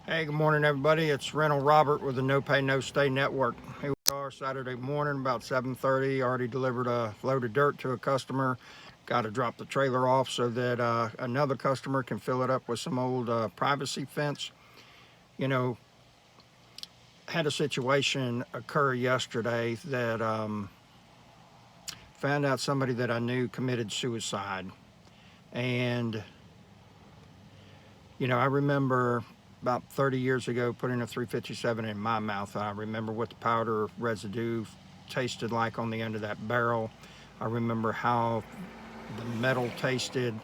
Hey, good morning, everybody. It's Rental Robert with the No Pay No Stay Network. Here we are, Saturday morning, about 7:30. Already delivered a load of dirt to a customer. Got to drop the trailer off so that another customer can fill it up with some old privacy fence. You know, had a situation occur yesterday that found out somebody that I knew committed suicide, and I remember about 30 years ago putting a 357 in my mouth. I remember what the powder residue tasted like on the end of that barrel. I remember how the metal tasted.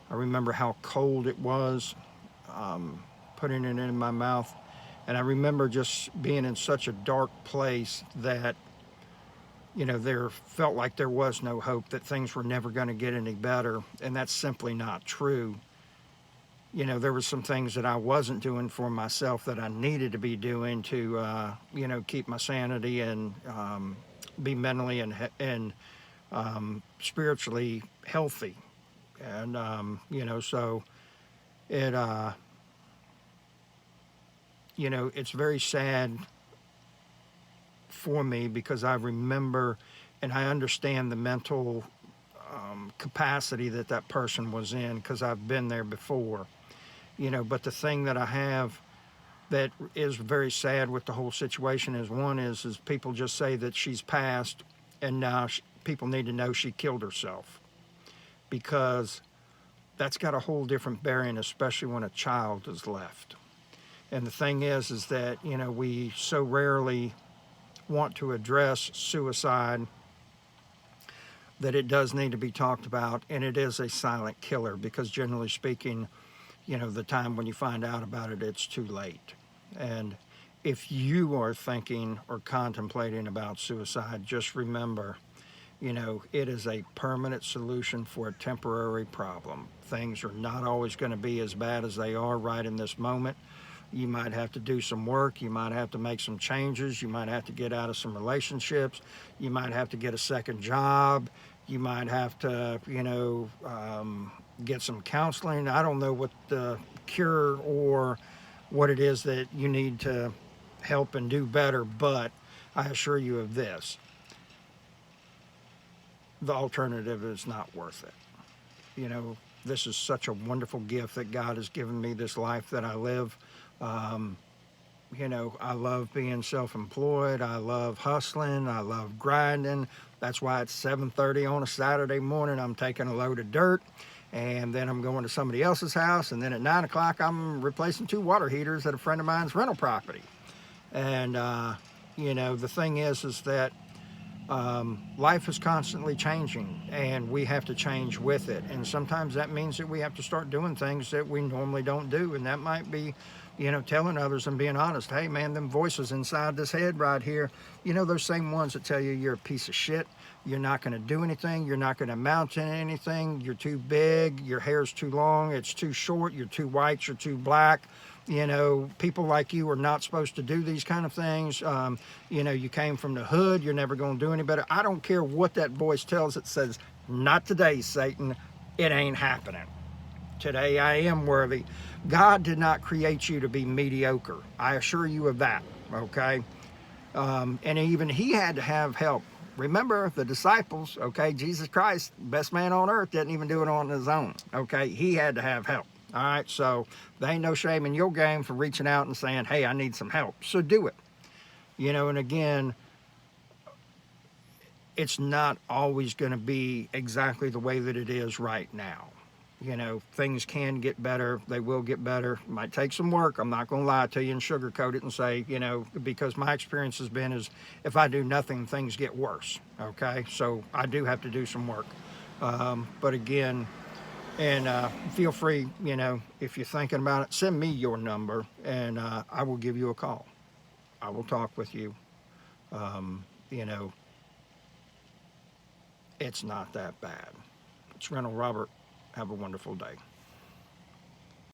I remember how cold it was, putting it in my mouth. And I remember just being in such a dark place that, there felt like there was no hope, that things were never going to get any better. And that's simply not true. There were some things that I wasn't doing for myself that I needed to be doing to, keep my sanity and be mentally and spiritually healthy. And, so it, it's very sad for me because I remember and I understand the mental capacity that person was in because I've been there before. But the thing that I have that is very sad with the whole situation is is people just say that she's passed, and now people need to know she killed herself, because that's got a whole different bearing, especially when a child is left. And the thing is that we so rarely want to address suicide that it does need to be talked about, and it is a silent killer because generally speaking, the time when you find out about it, it's too late. And if you are thinking or contemplating about suicide, just remember, it is a permanent solution for a temporary problem. Things are not always going to be as bad as they are right in this moment. You might have to do some work. You might have to make some changes. You might have to get out of some relationships. You might have to get a second job. You might have to, get some counseling. I don't know what the cure or what it is that you need to help and do better, but I assure you of this: the alternative is not worth it. This is such a wonderful gift that God has given me, this life that I live. Um, I love being self-employed. I love hustling. I love grinding. That's why it's 7:30 on a Saturday morning. I'm taking a load of dirt, and then I'm going to somebody else's house, and then at 9 o'clock I'm replacing 2 water heaters at a friend of mine's rental property. And the thing is that life is constantly changing, and we have to change with it. And sometimes that means that we have to start doing things that we normally don't do, and that might be, telling others and being honest. Hey, man, them voices inside this head right here, those same ones that tell you you're a piece of shit, you're not going to do anything, you're not going to amount to anything, you're too big, your hair's too long, it's too short, you're too white, you're too black. People like you are not supposed to do these kind of things. You came from the hood, you're never going to do any better. I don't care what that voice tells. It says, not today, Satan. It ain't happening. Today I am worthy. God did not create you to be mediocre. I assure you of that, okay? And even he had to have help. Remember the disciples, okay? Jesus Christ, best man on earth, didn't even do it on his own, okay? He had to have help. All right, so there ain't no shame in your game for reaching out and saying, hey, I need some help. So do it. And again, it's not always going to be exactly the way that it is right now. Things can get better. They will get better. It might take some work. I'm not going to lie to you and sugarcoat it and say, because my experience has been is if I do nothing, things get worse. Okay, so I do have to do some work. But again, and feel free, if you're thinking about it, send me your number and I will give you a call. I will talk with you. Um, you know, it's not that bad. It's Rental Robert. Have a wonderful day.